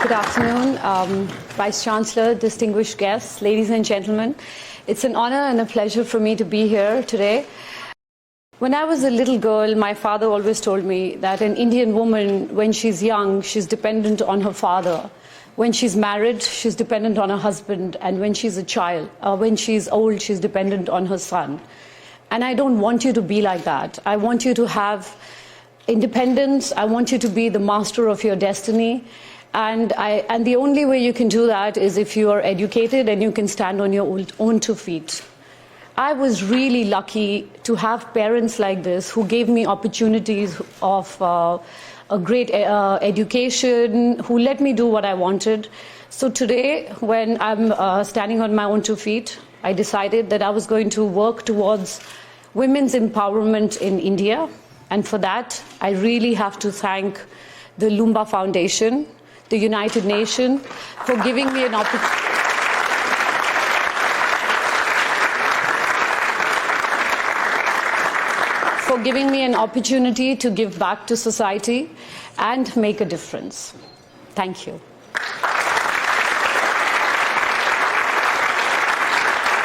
Good afternoon, Vice Chancellor, distinguished guests, ladies and gentlemen. It's an honor and a pleasure for me to be here today. When I was a little girl, my father always told me that an Indian woman, when she's young, she's dependent on her father. When she's married, she's dependent on her husband. And when she's a child, when she's old, she's dependent on her son. And I don't want you to be like that. I want you to have independence. I want you to be the master of your destiny. And the only way you can do that is if you are educated and you can stand on your own 2 feet. I was really lucky to have parents like this who gave me opportunities of a great education, who let me do what I wanted. So today, when I'm standing on my own 2 feet, I decided that I was going to work towards women's empowerment in India. And for that, I really have to thank the Lumba Foundation, the United Nations, for giving me an opportunity. For giving me an opportunity to give back to society and make a difference. Thank you.